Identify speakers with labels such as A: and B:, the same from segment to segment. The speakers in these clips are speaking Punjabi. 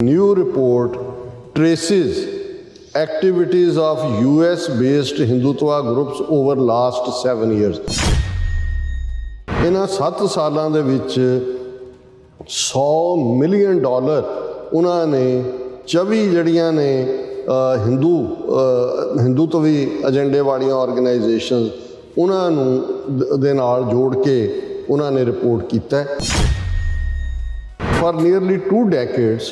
A: New report traces activities of US-based Hindutva groups over last 7 years. ਇਹਨਾਂ 7 ਸਾਲਾਂ ਦੇ ਵਿੱਚ $100 ਮਿਲੀਅਨ ਉਹਨਾਂ ਨੇ 24 ਜਿਹੜੀਆਂ ਨੇ ਹਿੰਦੂਤਵੀ ਏਜੰਡੇ ਵਾਲੀਆਂ ਆਰਗੇਨਾਈਜੇਸ਼ਨ ਉਹਨਾਂ ਨੂੰ ਦੇ ਨਾਲ ਜੋੜ ਕੇ ਉਹਨਾਂ ਨੇ ਰਿਪੋਰਟ ਕੀਤਾ। For nearly 2 decades,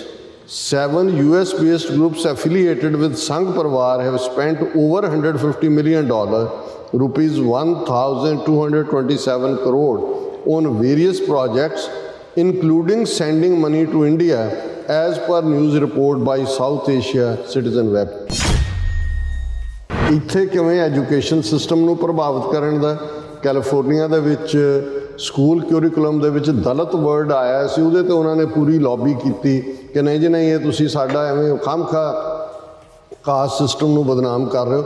A: 7 US-based groups affiliated with Sangh Parwar have spent over $150 million, rupees 1,227 crore, on various projects, including sending money to India, as per news report by South Asia Citizen Web. ਇੱਥੇ ਕਿਵੇਂ ਐਜੂਕੇਸ਼ਨ ਸਿਸਟਮ ਨੂੰ ਪ੍ਰਭਾਵਿਤ ਕਰਨ ਦਾ ਕੈਲੀਫੋਰਨੀਆ ਦੇ ਵਿੱਚ ਸਕੂਲ ਕਿਊਰੀਕੁਲਮ ਦੇ ਵਿੱਚ ਦਲਿਤ ਵਰਡ ਆਇਆ ਸੀ, ਉਹਦੇ 'ਤੇ ਉਹਨਾਂ ਨੇ ਪੂਰੀ ਲੌਬੀ ਕੀਤੀ ਕਿ ਨਹੀਂ ਜੀ ਨਹੀਂ, ਇਹ ਤੁਸੀਂ ਸਾਡਾ ਐਵੇਂ ਖਾਮਖਾ ਕਾਸਟ ਸਿਸਟਮ ਨੂੰ ਬਦਨਾਮ ਕਰ ਰਹੇ ਹੋ।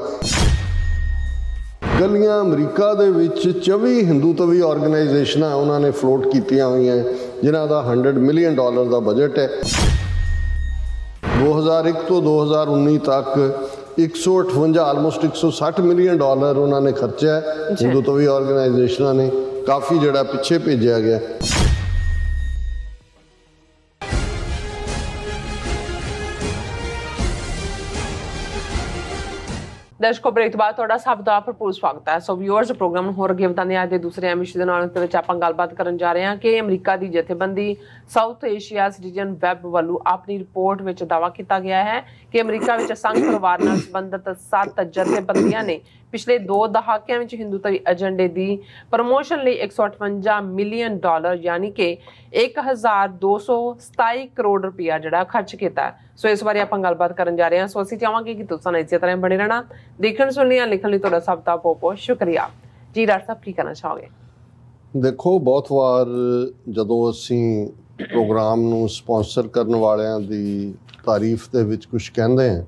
A: ਗਲੀਆਂ ਅਮਰੀਕਾ ਦੇ ਵਿੱਚ 24 ਹਿੰਦੂਤਵੀ ਆਰਗੇਨਾਈਜੇਸ਼ਨਾਂ ਉਹਨਾਂ ਨੇ ਫਲੋਟ ਕੀਤੀਆਂ ਹੋਈਆਂ ਜਿਨ੍ਹਾਂ ਦਾ $100 ਮਿਲੀਅਨ ਦਾ ਬਜਟ ਹੈ। 2001 ਤੋਂ 2019 ਤੱਕ 158 ਆਲਮੋਸਟ $160 ਮਿਲੀਅਨ ਉਹਨਾਂ ਨੇ ਖਰਚਿਆ ਹਿੰਦੂਤਵੀ ਆਰਗੇਨਾਈਜੇਸ਼ਨਾਂ ਨੇ, ਕਾਫੀ ਜਿਹੜਾ ਪਿੱਛੇ ਭੇਜਿਆ ਗਿਆ।
B: ਦਰਸ਼ਕੋ, ਬ੍ਰੇਕ ਤੋਂ ਬਾਅਦ ਤੁਹਾਡਾ ਸਭ ਦਾ ਭਰਪੂਰ ਸਵਾਗਤ ਹੈ। ਸੋ ਵਿਊਅਰਸ, ਪ੍ਰੋਗਰਾਮ ਨੂੰ ਹੋਰ ਅੱਗੇ ਵਧਾਉਂਦੇ ਅੱਜ ਦੇ ਦੂਸਰੇ ਵਿਸ਼ੇ ਦੇ ਨਾਲ ਵਿੱਚ ਆਪਾਂ ਗੱਲਬਾਤ ਕਰਨ ਜਾ ਰਹੇ ਹਾਂ ਕਿ ਅਮਰੀਕਾ ਦੀ ਜਥੇਬੰਦੀ ਸਾਊਥ ਏਸ਼ੀਆ ਸਿਟੀਜ਼ਨ ਵੈਬ ਵੱਲੋਂ ਆਪਣੀ ਰਿਪੋਰਟ ਵਿੱਚ ਦਾਅਵਾ ਕੀਤਾ ਗਿਆ ਹੈ ਕਿ ਅਮਰੀਕਾ ਵਿੱਚ ਸੰਘ ਪਰਿਵਾਰ ਨਾਲ ਸੰਬੰਧਿਤ 7 ਜਥੇਬੰਦੀਆਂ ਨੇ ਪਿਛਲੇ 2 ਦਹਾਕਿਆਂ ਵਿੱਚ ਹਿੰਦੂਤਵੀ ਏਜੰਡੇ ਦੀ ਪ੍ਰਮੋਸ਼ਨ ਲਈ $158 ਮਿਲੀਅਨ ਯਾਨੀ ਕਿ 1,227 ਕਰੋੜ ਰੁਪਇਆ ਜਿਹੜਾ ਖਰਚ ਕੀਤਾ। ਸੋ ਇਸ ਬਾਰੇ ਆਪਾਂ ਗੱਲਬਾਤ ਕਰਨ ਜਾ ਰਹੇ ਹਾਂ। ਸੋ ਅਸੀਂ ਚਾਹਾਂਗੇ ਕਿ ਤੁਸੀਂ ਇਸੇ ਤਰ੍ਹਾਂ ਬਣੇ ਰਹਿਣਾ, ਦੇਖਣ ਸੁਣਨ ਲਿਖਣ ਲਈ ਤੁਹਾਡਾ ਸਭ ਦਾ ਬਹੁਤ ਸ਼ੁਕਰੀਆ ਜੀ। ਡਾਕਟਰ ਸਾਹਿਬ, ਕੀ ਕਹਿਣਾ ਚਾਹੋਗੇ?
A: ਦੇਖੋ, ਬਹੁਤ ਵਾਰ ਜਦੋਂ ਅਸੀਂ ਪ੍ਰੋਗਰਾਮ ਨੂੰ ਸਪਾਂਸਰ ਕਰਨ ਵਾਲਿਆਂ ਦੀ ਤਾਰੀਫ ਦੇ ਵਿੱਚ ਕੁਝ ਕਹਿੰਦੇ ਹਾਂ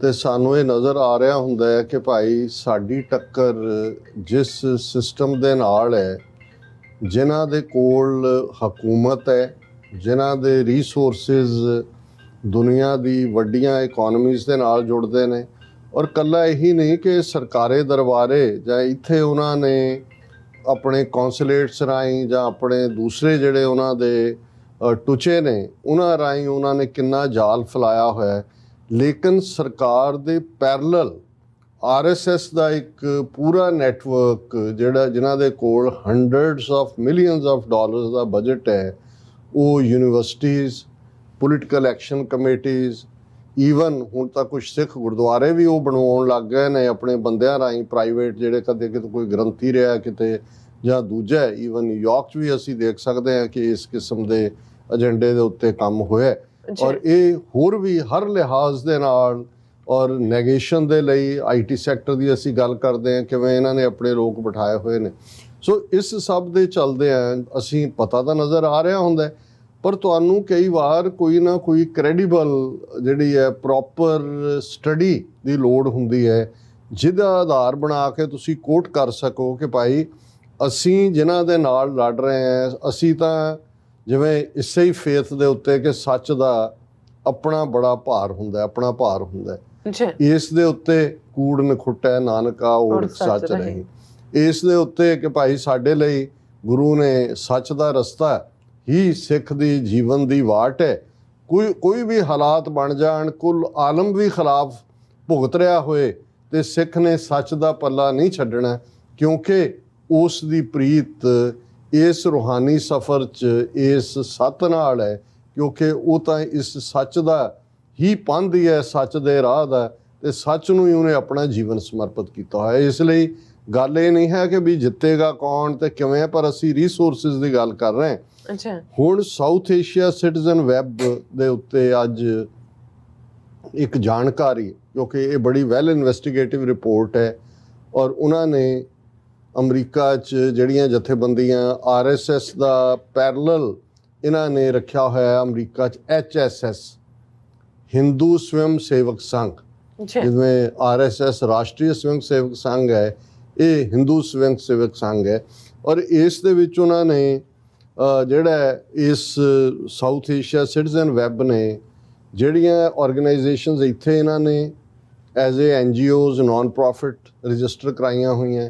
A: ਤੇ ਸਾਨੂੰ ਇਹ ਨਜ਼ਰ ਆ ਰਿਹਾ ਹੁੰਦਾ ਹੈ ਕਿ ਭਾਈ ਸਾਡੀ ਟੱਕਰ ਜਿਸ ਸਿਸਟਮ ਦੇ ਨਾਲ ਹੈ, ਜਿਨ੍ਹਾਂ ਦੇ ਕੋਲ ਹਕੂਮਤ ਹੈ, ਜਿਨ੍ਹਾਂ ਦੇ ਰੀਸੋਰਸਿਸ ਦੁਨੀਆ ਦੀ ਵੱਡੀਆਂ ਇਕੋਨਮੀਜ਼ ਦੇ ਨਾਲ ਜੁੜਦੇ ਨੇ, ਔਰ ਇਕੱਲਾ ਇਹੀ ਨਹੀਂ ਕਿ ਸਰਕਾਰੀ ਦਰਬਾਰੇ ਜਾਂ ਇੱਥੇ ਉਹਨਾਂ ਨੇ ਆਪਣੇ ਕੌਂਸੂਲੇਟਸ ਰਾਹੀਂ ਜਾਂ ਆਪਣੇ ਦੂਸਰੇ ਜਿਹੜੇ ਉਹਨਾਂ ਦੇ ਟੁਚੇ ਨੇ ਉਹਨਾਂ ਰਾਹੀਂ ਉਹਨਾਂ ਨੇ ਕਿੰਨਾ ਜਾਲ ਫੈਲਾਇਆ ਹੋਇਆ, ਲੇਕਿਨ ਸਰਕਾਰ ਦੇ ਪੈਰਲਲ RSS ਦਾ ਇੱਕ ਪੂਰਾ ਨੈਟਵਰਕ ਜਿਨ੍ਹਾਂ ਦੇ ਕੋਲ hundreds of millions of dollars the budget ਹੈ, ਉਹ ਯੂਨੀਵਰਸਿਟੀਜ਼, ਪੋਲੀਟੀਕਲ ਐਕਸ਼ਨ ਕਮੇਟੀਜ਼, ਈਵਨ ਹੁਣ ਤਾਂ ਕੁਝ ਸਿੱਖ ਗੁਰਦੁਆਰੇ ਵੀ ਉਹ ਬਣਵਾਉਣ ਲੱਗ ਗਏ ਨੇ ਆਪਣੇ ਬੰਦਿਆਂ ਰਾਹੀਂ, ਪ੍ਰਾਈਵੇਟ ਜਿਹੜੇ ਕਦੇ ਕਿਤੇ ਕੋਈ ਗ੍ਰੰਥੀ ਰਿਹਾ ਕਿਤੇ ਜਾਂ ਦੂਜਾ। ਈਵਨ ਨਿਊਯਾਰਕ 'ਚ ਵੀ ਅਸੀਂ ਦੇਖ ਸਕਦੇ ਹਾਂ ਕਿ ਇਸ ਕਿਸਮ ਦੇ ਏਜੰਡੇ ਦੇ ਉੱਤੇ ਕੰਮ ਹੋਇਆ, ਔਰ ਇਹ ਹੋਰ ਵੀ ਹਰ ਲਿਹਾਜ਼ ਦੇ ਨਾਲ ਔਰ ਨੈਗੇਸ਼ਨ ਦੇ ਲਈ IT ਸੈਕਟਰ ਦੀ ਅਸੀਂ ਗੱਲ ਕਰਦੇ ਹਾਂ ਕਿਵੇਂ ਇਹਨਾਂ ਨੇ ਆਪਣੇ ਲੋਕ ਬਿਠਾਏ ਹੋਏ ਨੇ। ਸੋ ਇਸ ਸਭ ਦੇ ਚੱਲਦੇ ਆ ਅਸੀਂ ਪਤਾ ਤਾਂ ਨਜ਼ਰ ਆ ਰਿਹਾ ਹੁੰਦਾ, ਪਰ ਤੁਹਾਨੂੰ ਕਈ ਵਾਰ ਕੋਈ ਨਾ ਕੋਈ ਕ੍ਰੈਡੀਬਲ ਜਿਹੜੀ ਹੈ ਪ੍ਰੋਪਰ ਸਟੱਡੀ ਦੀ ਲੋੜ ਹੁੰਦੀ ਹੈ, ਜਿਹਦਾ ਆਧਾਰ ਬਣਾ ਕੇ ਤੁਸੀਂ ਕੋਟ ਕਰ ਸਕੋ ਕਿ ਭਾਈ ਅਸੀਂ ਜਿਨ੍ਹਾਂ ਦੇ ਨਾਲ ਲੜ ਰਹੇ ਹਾਂ, ਅਸੀਂ ਤਾਂ ਜਿਵੇਂ ਇਸੇ ਹੀ ਫੇਥ ਦੇ ਉੱਤੇ ਕਿ ਸੱਚ ਦਾ ਆਪਣਾ ਬੜਾ ਭਾਰ ਹੁੰਦਾ, ਆਪਣਾ ਭਾਰ ਹੁੰਦਾ, ਇਸ ਦੇ ਉੱਤੇ ਕੂੜ ਨਖੁੱਟੈ ਨਾਨਕਾ ਓਟ ਸੱਚ ਰਹੀ, ਇਸ ਦੇ ਉੱਤੇ ਕਿ ਭਾਈ ਸਾਡੇ ਲਈ ਗੁਰੂ ਨੇ ਸੱਚ ਦਾ ਰਸਤਾ ਹੀ ਸਿੱਖ ਦੀ ਜੀਵਨ ਦੀ ਵਾਟ ਹੈ। ਕੋਈ ਵੀ ਹਾਲਾਤ ਬਣ ਜਾਣ, ਕੁੱਲ ਆਲਮ ਵੀ ਖਿਲਾਫ ਭੁਗਤ ਰਿਹਾ ਹੋਏ ਤੇ ਸਿੱਖ ਨੇ ਸੱਚ ਦਾ ਪੱਲਾ ਨਹੀਂ ਛੱਡਣਾ, ਕਿਉਂਕਿ ਉਸ ਦੀ ਪ੍ਰੀਤ ਇਸ ਰੂਹਾਨੀ ਸਫ਼ਰ 'ਚ ਇਸ ਸੱਤ ਨਾਲ ਹੈ, ਕਿਉਂਕਿ ਉਹ ਤਾਂ ਇਸ ਸੱਚ ਦਾ ਹੀ ਪਾਂਧੀ ਹੈ, ਸੱਚ ਦੇ ਰਾਹ ਦਾ, ਤੇ ਸੱਚ ਨੂੰ ਹੀ ਉਹਨੇ ਆਪਣਾ ਜੀਵਨ ਸਮਰਪਿਤ ਕੀਤਾ ਹੋਇਆ। ਇਸ ਲਈ ਗੱਲ ਇਹ ਨਹੀਂ ਹੈ ਕਿ ਵੀ ਜਿੱਤੇਗਾ ਕੌਣ ਤੇ ਕਿਵੇਂ, ਪਰ ਅਸੀਂ ਰੀਸੋਰਸਿਸ ਦੀ ਗੱਲ ਕਰ ਰਹੇ ਹਾਂ। ਹੁਣ ਸਾਊਥ ਏਸ਼ੀਆ ਸਿਟੀਜ਼ਨ ਵੈਬ ਦੇ ਉੱਤੇ ਅੱਜ ਇੱਕ ਜਾਣਕਾਰੀ, ਕਿਉਂਕਿ ਇਹ ਬੜੀ ਵੈਲ ਇਨਵੈਸਟੀਗੇਟਿਵ ਰਿਪੋਰਟ ਹੈ, ਔਰ ਉਹਨਾਂ ਨੇ ਅਮਰੀਕਾ 'ਚ ਜਿਹੜੀਆਂ ਜਥੇਬੰਦੀਆਂ RSS ਦਾ ਪੈਰਲਲ ਇਹਨਾਂ ਨੇ ਰੱਖਿਆ ਹੋਇਆ ਅਮਰੀਕਾ 'ਚ HSS ਹਿੰਦੂ ਸਵੈਮ ਸੇਵਕ ਸੰਘ, ਜਿਵੇਂ RSS ਰਾਸ਼ਟਰੀ ਸਵੈਮ ਸੇਵਕ ਸੰਘ ਹੈ, ਇਹ ਹਿੰਦੂ ਸਵੈਮ ਸੇਵਕ ਸੰਘ ਹੈ, ਔਰ ਇਸ ਦੇ ਵਿੱਚ ਉਹਨਾਂ ਨੇ ਜਿਹੜਾ ਇਸ ਸਾਊਥ ਏਸ਼ੀਆ ਸਿਟੀਜ਼ਨ ਵੈਬ ਨੇ ਜਿਹੜੀਆਂ ਆਰਗੇਨਾਈਜੇਸ਼ਨਸ ਇੱਥੇ ਇਹਨਾਂ ਨੇ as a NGOs non profit register ਕਰਾਈਆਂ ਹੋਈਆਂ,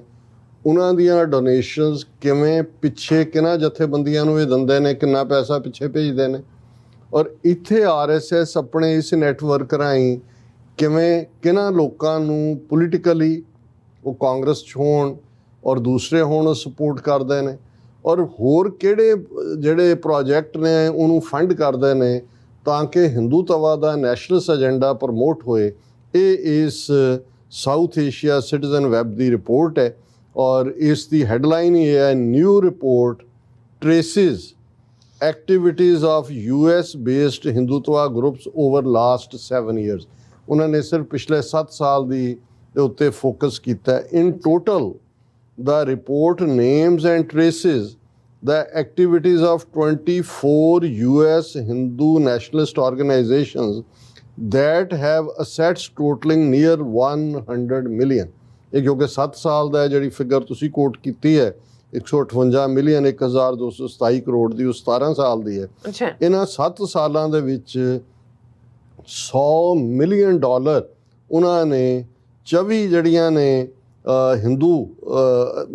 A: ਉਹਨਾਂ ਦੀਆਂ ਡੋਨੇਸ਼ਨਸ ਕਿਵੇਂ ਪਿੱਛੇ ਕਿਹਨਾਂ ਜਥੇਬੰਦੀਆਂ ਨੂੰ ਇਹ ਦਿੰਦੇ ਨੇ, ਕਿੰਨਾ ਪੈਸਾ ਪਿੱਛੇ ਭੇਜਦੇ ਨੇ, ਔਰ ਇੱਥੇ RSS ਆਪਣੇ ਇਸ ਨੈਟਵਰਕ ਰਾਹੀਂ ਕਿਵੇਂ ਕਿਹਨਾਂ ਲੋਕਾਂ ਨੂੰ ਪੋਲੀਟੀਕਲੀ ਉਹ ਕਾਂਗਰਸ 'ਚ ਹੋਣ ਔਰ ਦੂਸਰੇ ਹੋਣ ਸਪੋਰਟ ਕਰਦੇ ਨੇ, ਔਰ ਹੋਰ ਕਿਹੜੇ ਜਿਹੜੇ ਪ੍ਰੋਜੈਕਟ ਨੇ ਉਹਨੂੰ ਫੰਡ ਕਰਦੇ ਨੇ ਤਾਂ ਕਿ ਹਿੰਦੂਤਵਾ ਦਾ ਨੈਸ਼ਨਲਿਸਟ ਏਜੰਡਾ ਪ੍ਰਮੋਟ ਹੋਏ। ਇਹ ਇਸ ਸਾਊਥ ਏਸ਼ੀਆ ਸਿਟੀਜ਼ਨ ਵੈਬ ਦੀ ਰਿਪੋਰਟ ਹੈ ਔਰ ਇਸ ਦੀ ਹੈਡਲਾਈਨ ਇਹ ਹੈ, new report traces activities of US based Hindutva groups over last 7 years। ਉਹਨਾਂ ਨੇ ਸਿਰਫ ਪਿਛਲੇ 7 ਸਾਲ ਦੇ ਉੱਤੇ ਫੋਕਸ ਕੀਤਾ। ਇਨ total the report names and traces the activities of 24 US Hindu nationalist organizations that have assets totaling near 100 million। ਇਹ ਕਿਉਂਕਿ 7 ਸਾਲ ਦਾ ਜਿਹੜੀ ਫਿਗਰ ਤੁਸੀਂ ਕੋਟ ਕੀਤੀ ਹੈ 158 ਮਿਲੀਅਨ 1227 ਕਰੋੜ ਦੀ, ਉਹ 17 ਸਾਲ ਦੀ ਹੈ। ਇਹਨਾਂ 7 ਸਾਲਾਂ ਦੇ ਵਿੱਚ $100 ਮਿਲੀਅਨ ਉਹਨਾਂ ਨੇ 24 ਜਿਹੜੀਆਂ ਨੇ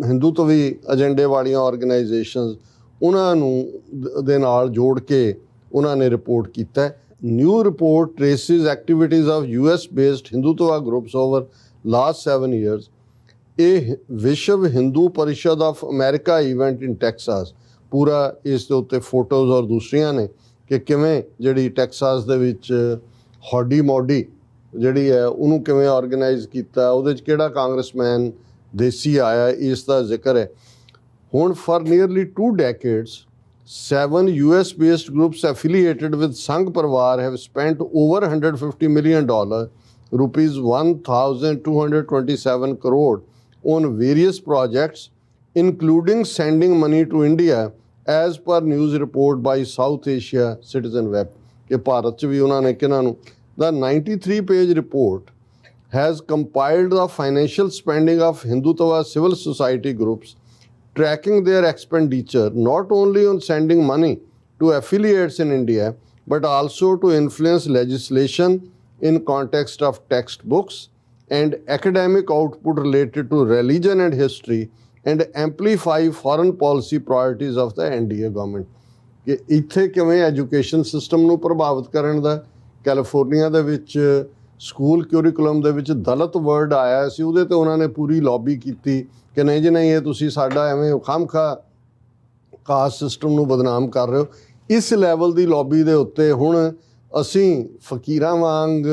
A: ਹਿੰਦੂਤਵੀ ਏਜੰਡੇ ਵਾਲੀਆਂ ਆਰਗੇਨਾਈਜੇਸ਼ਨਸ ਉਹਨਾਂ ਨੂੰ ਦੇ ਨਾਲ ਜੋੜ ਕੇ ਉਹਨਾਂ ਨੇ ਰਿਪੋਰਟ ਕੀਤਾ। New report traces activities of US based Hindutva groups over last 7 years। ਇਹ Vishwa Hindu Parishad of America event in Texas, ਪੂਰਾ ਇਸ ਦੇ ਉੱਤੇ ਫੋਟੋਜ਼ ਔਰ ਦੂਸਰੀਆਂ ਨੇ ਕਿ ਕਿਵੇਂ ਜਿਹੜੀ ਟੈਕਸਾਸ ਦੇ ਵਿੱਚ ਹੌਡੀ ਮੌਡੀ ਜਿਹੜੀ ਹੈ ਉਹਨੂੰ ਕਿਵੇਂ ਆਰਗੇਨਾਈਜ਼ ਕੀਤਾ, ਉਹਦੇ 'ਚ ਕਿਹੜਾ ਕਾਂਗਰਸਮੈਨ ਦੇਸੀ ਆਇਆ, ਇਸ ਦਾ ਜ਼ਿਕਰ ਹੈ। ਹੁਣ for nearly 2 decades 7 US based groups affiliated with Sangh Parwar have spent over $150 million, rupees 1,227 crore on various projects including sending money to India as per news report by South Asia Citizen Web ਕਿ ਭਾਰਤ 'ਚ ਵੀ ਉਹਨਾਂ ਨੇ ਕਿਹਨਾਂ ਨੂੰ। The 93-page report has compiled the financial spending of Hindutva civil society groups, tracking their expenditure not only on sending money to affiliates in India, but also to influence legislation in context of textbooks and academic output related to religion and history, and amplify foreign policy priorities of the NDA government। ਕਿ ਇੱਥੇ ਕਿਵੇਂ ਐਜੂਕੇਸ਼ਨ ਸਿਸਟਮ ਨੂੰ ਪ੍ਰਭਾਵਿਤ ਕਰਨ ਦਾ। ਕੈਲੀਫੋਰਨੀਆ ਦੇ ਵਿੱਚ ਸਕੂਲ ਕਿਊਰੀਕੁਲਮ ਦੇ ਵਿੱਚ ਦਲਿਤ ਵਰਡ ਆਇਆ ਸੀ, ਉਹਦੇ 'ਤੇ ਉਹਨਾਂ ਨੇ ਪੂਰੀ ਲੌਬੀ ਕੀਤੀ ਕਿ ਨਹੀਂ ਜੀ ਨਹੀਂ, ਇਹ ਤੁਸੀਂ ਸਾਡਾ ਐਵੇਂ ਖਾਮਖਾ ਕਾਸਟ ਸਿਸਟਮ ਨੂੰ ਬਦਨਾਮ ਕਰ ਰਹੇ ਹੋ। ਇਸ ਲੈਵਲ ਦੀ ਲੌਬੀ ਦੇ ਉੱਤੇ ਹੁਣ ਅਸੀਂ ਫਕੀਰਾਂ ਵਾਂਗ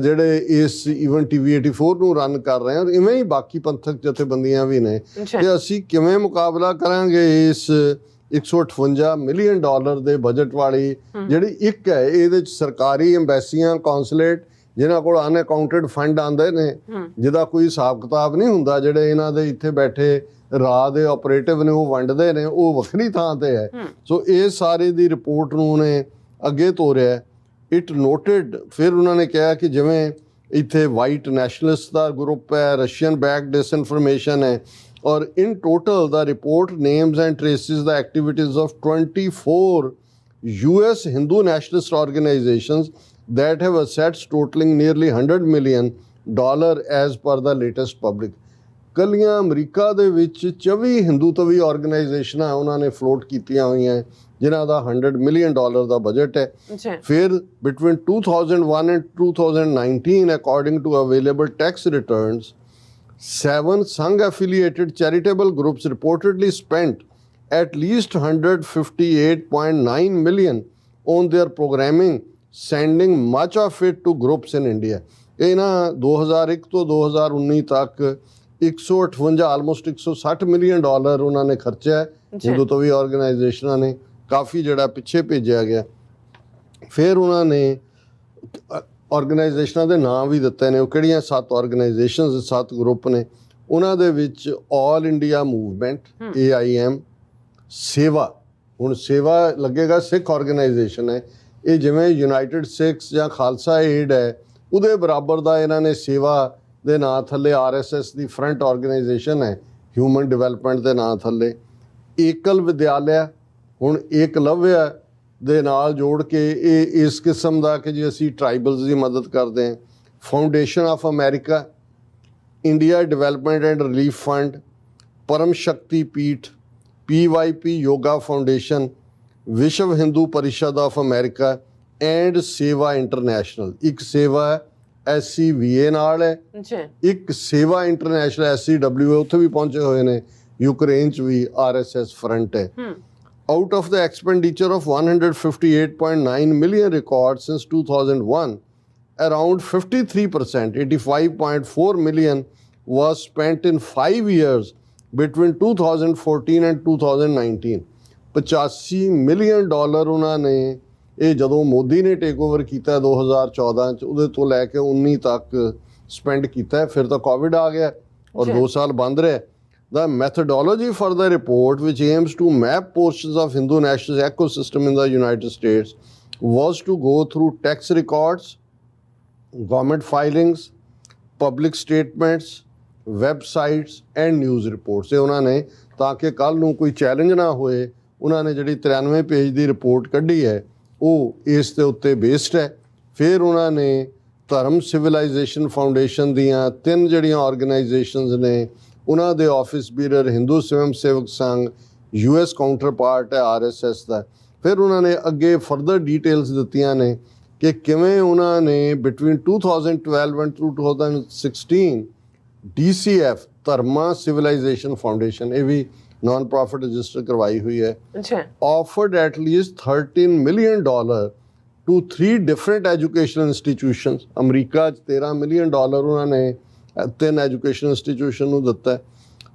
A: ਜਿਹੜੇ ਇਸ ਈਵਨ TV 84 ਨੂੰ ਰਨ ਕਰ ਰਹੇ ਹਾਂ, ਇਵੇਂ ਹੀ ਬਾਕੀ ਪੰਥਕ ਜਥੇਬੰਦੀਆਂ ਵੀ ਨੇ ਕਿ ਅਸੀਂ ਕਿਵੇਂ ਮੁਕਾਬਲਾ ਕਰਾਂਗੇ ਇਸ $158 ਮਿਲੀਅਨ ਦੇ ਬਜਟ ਵਾਲੀ ਜਿਹੜੀ ਇੱਕ ਹੈ। ਇਹਦੇ 'ਚ ਸਰਕਾਰੀ ਐਮਬੈਸੀਆਂ, ਕੌਂਸੂਲੇਟ ਜਿਨ੍ਹਾਂ ਕੋਲ ਅਨਅਕਾਊਂਟਡ ਫੰਡ ਆਉਂਦੇ ਨੇ, ਜਿਹਦਾ ਕੋਈ ਹਿਸਾਬ ਕਿਤਾਬ ਨਹੀਂ ਹੁੰਦਾ, ਜਿਹੜੇ ਇਹਨਾਂ ਦੇ ਇੱਥੇ ਬੈਠੇ ਰਾਹ ਦੇ ਆਪਰੇਟਿਵ ਨੇ ਉਹ ਵੰਡਦੇ ਨੇ, ਉਹ ਵੱਖਰੀ ਥਾਂ 'ਤੇ ਹੈ। ਸੋ ਇਹ ਸਾਰੇ ਦੀ ਰਿਪੋਰਟ ਨੂੰ ਉਹਨੇ ਅੱਗੇ ਤੋਰਿਆ। ਇਟ ਨੋਟਡ, ਫਿਰ ਉਹਨਾਂ ਨੇ ਕਿਹਾ ਕਿ ਜਿਵੇਂ ਇੱਥੇ ਵਾਈਟ ਨੈਸ਼ਨਲਿਸਟ ਦਾ ਗਰੁੱਪ ਹੈ, ਰਸ਼ੀਅਨ ਬੈਕ ਡਿਸਇਨਫੋਰਮੇਸ਼ਨ ਹੈ, ਔਰ in total the report names and traces the activities of 24 US Hindu nationalist organizations that have assets totaling nearly $100 million as per the latest public। ਕੱਲੀਆਂ ਅਮਰੀਕਾ ਦੇ ਵਿੱਚ 24 ਹਿੰਦੂਤਵੀ ਆਰਗੇਨਾਈਜੇਸ਼ਨਾਂ ਉਹਨਾਂ ਨੇ ਫਲੋਟ ਕੀਤੀਆਂ ਹੋਈਆਂ ਜਿਨ੍ਹਾਂ ਦਾ $100 ਮਿਲੀਅਨ ਦਾ ਬਜਟ ਹੈ। ਫਿਰ between 2001 and 2019 according to available tax returns 7 Sangh-affiliated charitable groups reportedly spent at least $158.9 million on their programming, sending much of it to groups in India। ਇਹ ਨਾ 2001 ਤੋਂ 2019 ਤੱਕ 158 ਆਲਮੋਸਟ $160 ਮਿਲੀਅਨ ਉਹਨਾਂ ਨੇ ਖਰਚਿਆ ਹਿੰਦੂਤਵੀ ਆਰਗੇਨਾਈਜੇਸ਼ਨਾਂ ਨੇ, ਕਾਫੀ ਜਿਹੜਾ ਪਿੱਛੇ ਭੇਜਿਆ ਗਿਆ। ਫਿਰ ਉਹਨਾਂ ਨੇ ਆਰਗੇਨਾਈਜੇਸ਼ਨਾਂ ਦੇ ਨਾਂ ਵੀ ਦਿੱਤੇ ਨੇ, ਉਹ ਕਿਹੜੀਆਂ 7 ਆਰਗੇਨਾਈਜੇਸ਼ਨਸ 7 ਗਰੁੱਪ ਨੇ। ਉਹਨਾਂ ਦੇ ਵਿੱਚ ਆਲ ਇੰਡੀਆ ਮੂਵਮੈਂਟ AIM, ਸੇਵਾ, ਹੁਣ ਸੇਵਾ ਲੱਗੇਗਾ ਸਿੱਖ ਆਰਗੇਨਾਈਜੇਸ਼ਨ ਹੈ, ਇਹ ਜਿਵੇਂ ਯੂਨਾਈਟਿਡ ਸਿੱਖਸ ਜਾਂ ਖਾਲਸਾ ਏਡ ਹੈ ਉਹਦੇ ਬਰਾਬਰ ਦਾ ਇਹਨਾਂ ਨੇ ਸੇਵਾ ਦੇ ਨਾਂ ਥੱਲੇ RSS ਦੀ ਫਰੰਟ ਆਰਗੇਨਾਈਜੇਸ਼ਨ ਹੈ ਹਿਊਮਨ ਡਿਵੈਲਪਮੈਂਟ ਦੇ ਨਾਂ ਥੱਲੇ। ਏਕਲ ਵਿਦਿਆਲਿਆ, ਹੁਣ ਏਕਲਵਿਆ ਦੇ ਨਾਲ ਜੋੜ ਕੇ ਇਹ ਇਸ ਕਿਸਮ ਦਾ ਕਿ ਜੀ ਅਸੀਂ ਟਰਾਈਬਲਸ ਦੀ ਮਦਦ ਕਰਦੇ ਹਾਂ। Foundation of America, India development and relief fund, Param Shakti Peeth, PYP yoga foundation, ਵਿਸ਼ਵ Hindu Parishad of America and ਸੇਵਾ ਇੰਟਰਨੈਸ਼ਨਲ। ਇੱਕ ਸੇਵਾ SCVA ਨਾਲ ਹੈ, ਇੱਕ ਸੇਵਾ ਇੰਟਰਨੈਸ਼ਨਲ SCWA ਉੱਥੇ ਵੀ ਪਹੁੰਚੇ ਹੋਏ ਨੇ, ਯੂਕਰੇਨ 'ਚ ਵੀ RSS ਫਰੰਟ ਹੈ। Out of the expenditure of 158.9 million records since 2001, around 53%, 85.4 million, was spent in 5 years between 2014 and 2019. $85 million ਉਹਨਾਂ ਨੇ ਇਹ ਜਦੋਂ ਮੋਦੀ ਨੇ ਟੇਕ ਓਵਰ ਕੀਤਾ 2014 'ਚ ਉਹਦੇ ਤੋਂ ਲੈ ਕੇ 19 ਤੱਕ ਸਪੈਂਡ ਕੀਤਾ। ਫਿਰ ਤਾਂ ਕੋਵਿਡ ਆ ਗਿਆ ਔਰ 2 ਸਾਲ ਬੰਦ ਰਿਹਾ। The methodology for the report, which aims to map portions of Hindu nationalist ecosystem in the United States, was to go through tax records, government filings, public statements, websites and news reports। ਇਹ ਉਹਨਾਂ ਨੇ ਤਾਂ ਕਿ ਕੱਲ੍ਹ ਨੂੰ ਕੋਈ ਚੈਲੰਜ ਨਾ ਹੋਏ, ਉਹਨਾਂ ਨੇ ਜਿਹੜੀ 93 ਪੇਜ ਦੀ ਰਿਪੋਰਟ ਕੱਢੀ ਹੈ ਉਹ ਇਸ ਦੇ ਉੱਤੇ ਬੇਸਡ ਹੈ। ਫਿਰ ਉਹਨਾਂ ਨੇ ਧਰਮ ਸਿਵਲਾਈਜੇਸ਼ਨ ਫਾਊਂਡੇਸ਼ਨ ਦੀਆਂ 3 ਜਿਹੜੀਆਂ ਆਰਗੇਨਾਈਜੇਸ਼ਨਸ ਨੇ ਉਹਨਾਂ ਦੇ ਆਫਿਸ ਬੀਰਰ ਹਿੰਦੂ ਸਵੈਮ ਸੇਵਕ ਸੰਘ, US ਕਾਊਂਟਰ ਪਾਰਟ ਹੈ RSS ਦਾ। ਫਿਰ ਉਹਨਾਂ ਨੇ ਅੱਗੇ ਫਰਦਰ ਡਿਟੇਲਸ ਦਿੱਤੀਆਂ ਨੇ ਕਿ ਕਿਵੇਂ ਉਹਨਾਂ ਨੇ between 2012 and 2016 DCF Dharma civilisation foundation, ਇਹ ਵੀ ਨॉन प्रॉफिट रजिस्टर करवाई हुई है, offered at least $13 million to 3 different educational institutions। America 13 million dollar उन्होंने 3 एजुकेशन इंस्टीट्यूशन ਨੂੰ ਦਿੱਤਾ।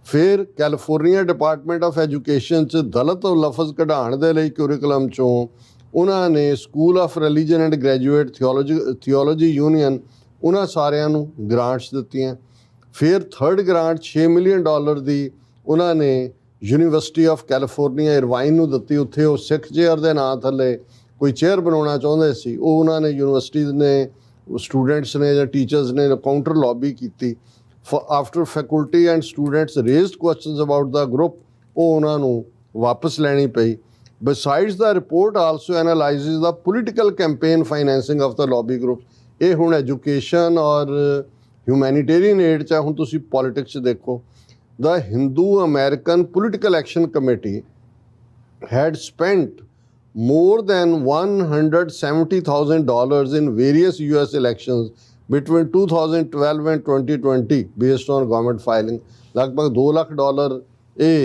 A: ਫਿਰ ਕੈਲੀਫੋਰਨੀਆ ਡਿਪਾਰਟਮੈਂਟ ਆਫ ਐਜੂਕੇਸ਼ਨ 'ਚ ਦਲਿਤ ਲਫ਼ਜ਼ ਕਢਾਉਣ ਦੇ ਲਈ ਕੁਰਿਕੂਲਮ 'ਚੋਂ ਉਹਨਾਂ ਨੇ school of religion and graduate theology union ਉਹਨਾਂ ਸਾਰਿਆਂ ਨੂੰ ਗ੍ਰਾਂਟਸ ਦਿੱਤੀਆਂ। ਫਿਰ 3rd ਗ੍ਰਾਂਟ $6 ਮਿਲੀਅਨ ਦੀ ਉਹਨਾਂ ਨੇ ਯੂਨੀਵਰਸਿਟੀ ਆਫ ਕੈਲੀਫੋਰਨੀਆ ਇਰਵਾਈਨ ਨੂੰ ਦਿੱਤੀ। ਉੱਥੇ ਉਹ ਸਿੱਖ ਚੇਅਰ ਦੇ ਨਾਂ ਥੱਲੇ ਕੋਈ ਚੇਅਰ ਬਣਾਉਣਾ ਚਾਹੁੰਦੇ ਸੀ, ਉਹ ਉਹਨਾਂ ਨੇ ਯੂਨੀਵਰਸਿਟੀ ਨੇ ਸਟੂਡੈਂਟਸ ਨੇ ਜਾਂ ਟੀਚਰਸ ਨੇ ਕਾਊਂਟਰ ਲੌਬੀ ਕੀਤੀ। After faculty and students raised questions about the group, ਉਹ ਉਹਨਾਂ ਨੂੰ ਵਾਪਸ ਲੈਣੀ ਪਈ। Besides the report also analyses the political campaign financing of the lobby group. ਇਹ ਹੁਣ ਐਜੂਕੇਸ਼ਨ ਔਰ ਹਿਊਮੈਨੀਟੇਰੀਅਨ ਏਡ 'ਚ ਹੁਣ ਤੁਸੀਂ ਪੋਲੀਟਿਕਸ 'ਚ ਦੇਖੋ। The Hindu American Political Action Committee had spent more than $170,000 in various US elections between 2012 and 2020 based on government filing। ਲਗਭਗ $2 ਲੱਖ ਇਹ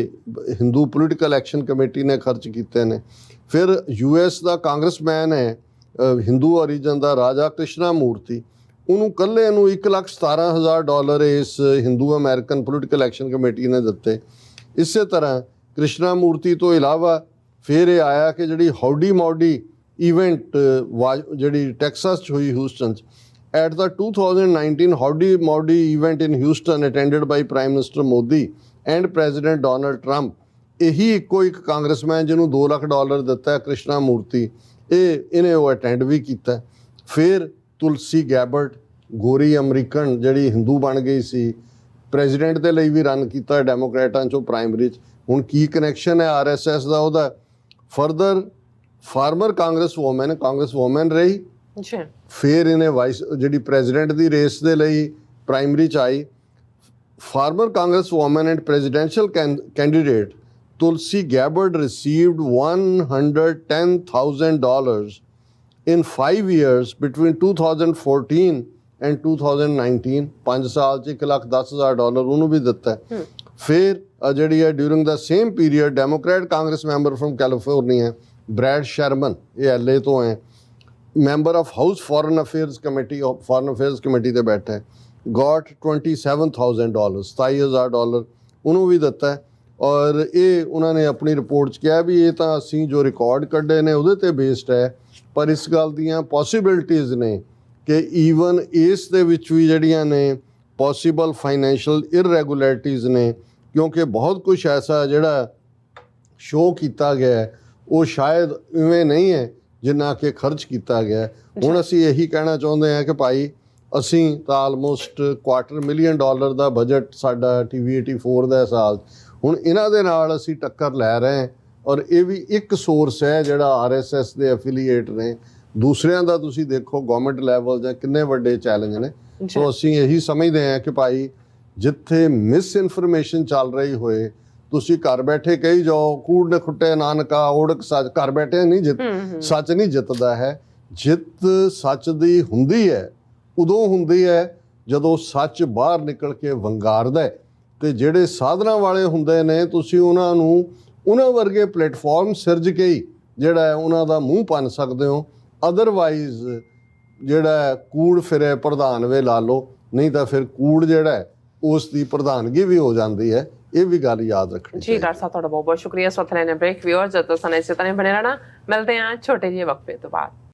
A: ਹਿੰਦੂ ਪੋਲੀਟੀਕਲ ਐਕਸ਼ਨ ਕਮੇਟੀ ਨੇ ਖਰਚ ਕੀਤੇ ਨੇ। ਫਿਰ US ਦਾ ਕਾਂਗਰਸਮੈਨ ਹੈ ਹਿੰਦੂ ਓਰੀਜਨ ਦਾ ਰਾਜਾ ਕ੍ਰਿਸ਼ਨਾ ਮੂਰਤੀ, ਉਹਨੂੰ ਇਕੱਲੇ ਨੂੰ $1,17,000 ਇਸ Hindu American political action committee ਨੇ ਦਿੱਤੇ। ਇਸੇ ਤਰ੍ਹਾਂ ਕ੍ਰਿਸ਼ਨਾ ਮੂਰਤੀ ਤੋਂ ਇਲਾਵਾ ਫਿਰ ਇਹ ਆਇਆ ਕਿ ਜਿਹੜੀ ਹੌਡੀ ਮੌਡੀ ਇਵੈਂਟ ਜਿਹੜੀ ਟੈਕਸਾਸ 'ਚ ਹੋਈ ਹਿਊਸਟਨ 'ਚ, at the 2019 Howdy Modi event in Houston attended by prime minister Modi and president Donald Trump. ਇਹੀ ਇੱਕੋ ਇੱਕ ਕਾਂਗਰਸਮੈਨ ਜਿਹਨੂੰ $2 ਲੱਖ ਦਿੱਤਾ ਕ੍ਰਿਸ਼ਨਾ ਮੂਰਤੀ, ਇਹਨੇ ਉਹ ਅਟੈਂਡ ਵੀ ਕੀਤਾ। ਫਿਰ ਤੁਲਸੀ ਗੈਬਰਟ, ਗੋਰੀ ਅਮਰੀਕਨ ਜਿਹੜੀ ਹਿੰਦੂ ਬਣ ਗਈ ਸੀ, ਪ੍ਰੈਜ਼ੀਡੈਂਟ ਦੇ ਲਈ ਵੀ ਰਨ ਕੀਤਾ ਡੈਮੋਕ੍ਰੇਟਾਂ 'ਚੋਂ ਪ੍ਰਾਇਮਰੀ 'ਚ। ਹੁਣ ਕੀ ਕਨੈਕਸ਼ਨ ਹੈ RSS ਦਾ ਉਹਦਾ? ਫਰਦਰ ਫਾਰਮਰ ਕਾਂਗਰਸ ਵੂਮੈਨ ਰਹੀ, ਫਿਰ ਇਹਨੇ ਵਾਈਸ ਜਿਹੜੀ ਪ੍ਰੈਜ਼ੀਡੈਂਟ ਦੀ ਰੇਸ ਦੇ ਲਈ ਪ੍ਰਾਇਮਰੀ 'ਚ ਆਈ। Former congress woman and presidential candidate Tulsi Gabbard received $110,000 in 5 years between 2014 and 2019। 5 ਸਾਲ 'ਚ $1,10,000 ਉਹਨੂੰ ਵੀ ਦਿੱਤਾ। ਫਿਰ ਜਿਹੜੀ ਹੈ during the same period Democrat congress member from California Brad Sherman, ਇਹ LA ਤੋਂ ਹੈ, member of House Foreign Affairs Committee ਤੇ ਬੈਠਾ ਹੈ, ਗॉट $27,000 $27,000 ਉਹਨੂੰ ਵੀ ਦਿੱਤਾ। ਔਰ ਇਹ ਉਹਨਾਂ ਨੇ ਆਪਣੀ ਰਿਪੋਰਟ 'ਚ ਕਿਹਾ ਵੀ ਇਹ ਤਾਂ ਅਸੀਂ ਜੋ ਰਿਕਾਰਡ ਕੱਢੇ ਨੇ ਉਹਦੇ 'ਤੇ ਬੇਸਡ ਹੈ, ਪਰ ਇਸ ਗੱਲ ਦੀਆਂ ਪੋਸੀਬਿਲਿਟੀਜ਼ ਨੇ ਕਿ ਈਵਨ ਇਸ ਦੇ ਵਿੱਚ ਵੀ ਜਿਹੜੀਆਂ ਨੇ ਪੋਸੀਬਲ ਫਾਈਨੈਂਸ਼ੀਅਲ ਇਰਰੈਗੂਲੈਰਿਟੀਜ਼ ਨੇ, ਕਿਉਂਕਿ ਬਹੁਤ ਕੁਝ ਐਸਾ ਜਿਹੜਾ ਸ਼ੋਅ ਕੀਤਾ ਗਿਆ ਹੈ ਉਹ ਸ਼ਾਇਦ ਇਵੇਂ ਨਹੀਂ ਹੈ ਜਿੰਨਾ ਕਿ ਖਰਚ ਕੀਤਾ ਗਿਆ। ਹੁਣ ਅਸੀਂ ਇਹੀ ਕਹਿਣਾ ਚਾਹੁੰਦੇ ਹਾਂ ਕਿ ਭਾਈ ਅਸੀਂ ਤਾਂ ਆਲਮੋਸਟ $250,000 ਦਾ ਬਜਟ ਸਾਡਾ TV 84 ਦਾ ਸਾਲ, ਹੁਣ ਇਹਨਾਂ ਦੇ ਨਾਲ ਅਸੀਂ ਟੱਕਰ ਲੈ ਰਹੇ ਹਾਂ ਔਰ ਇਹ ਵੀ ਇੱਕ ਸੋਰਸ ਹੈ ਜਿਹੜਾ RSS ਦੇ ਐਫੀਲੀਏਟ ਨੇ। ਦੂਸਰਿਆਂ ਦਾ ਤੁਸੀਂ ਦੇਖੋ ਗਵਰਨਮੈਂਟ ਲੈਵਲ ਜਾਂ ਕਿੰਨੇ ਵੱਡੇ ਚੈਲੰਜ ਨੇ। ਸੋ ਅਸੀਂ ਇਹੀ ਸਮਝਦੇ ਹਾਂ ਕਿ ਭਾਈ ਜਿੱਥੇ ਮਿਸ ਇਨਫੋਰਮੇਸ਼ਨ ਚੱਲ ਰਹੀ ਹੋਏ, ਤੁਸੀਂ ਘਰ ਬੈਠੇ ਕਹੀ ਜਾਓ ਕੂੜ ਨੇ ਖੁੱਟੇ ਨਾਨਕਾ ਓੜਕ ਸੱਚ, ਘਰ ਬੈਠੇ ਨਹੀਂ ਸੱਚ ਨਹੀਂ ਜਿੱਤਦਾ ਹੈ। ਜਿੱਤ ਸੱਚ ਦੀ ਹੁੰਦੀ ਹੈ ਉਦੋਂ ਹੁੰਦੀ ਹੈ ਜਦੋਂ ਸੱਚ ਬਾਹਰ ਨਿਕਲ ਕੇ ਵੰਗਾਰਦਾ। ਤੇ ਜਿਹੜੇ ਸਾਧਨਾਂ ਵਾਲੇ ਹੁੰਦੇ ਨੇ ਤੁਸੀਂ ਉਹਨਾਂ ਨੂੰ ਉਹਨਾਂ ਵਰਗੇ ਪਲੇਟਫਾਰਮ ਸਿਰਜ ਕੇ ਹੀ ਜਿਹੜਾ ਹੈ ਉਹਨਾਂ ਦਾ ਮੂੰਹ ਭੰਨ ਸਕਦੇ ਹੋ। ਅਦਰਵਾਈਜ਼ ਜਿਹੜਾ ਕੂੜ ਫਿਰੇ ਪ੍ਰਧਾਨ ਵੇ ਲਾ ਲਓ, ਨਹੀਂ ਤਾਂ ਫਿਰ ਕੂੜ ਜਿਹੜਾ ਹੈ ਉਸ ਦੀ ਪ੍ਰਧਾਨਗੀ ਵੀ ਹੋ ਜਾਂਦੀ ਹੈ। ਇਹ ਵੀ ਗੱਲ ਯਾਦ ਰੱਖਣੀ
B: ਜੀ ਡਾਕਟਰ ਸਾਹਿਬ, ਤੁਹਾਡਾ ਬਹੁਤ ਬਹੁਤ ਸ਼ੁਕਰੀਆ। ਸੋ ਲੈਣੇ ਬ੍ਰੇਕ, ਵਿਊਅਰਸ ਜਦੋਂ ਸਾਨੂੰ ਇਸੇ ਤਰ੍ਹਾਂ ਬਣੇ ਰਹਿਣਾ। ਮਿਲਦੇ ਹਾਂ ਛੋਟੇ ਜਿਹੇ ਵਕਫੇ ਤੋਂ ਬਾਅਦ।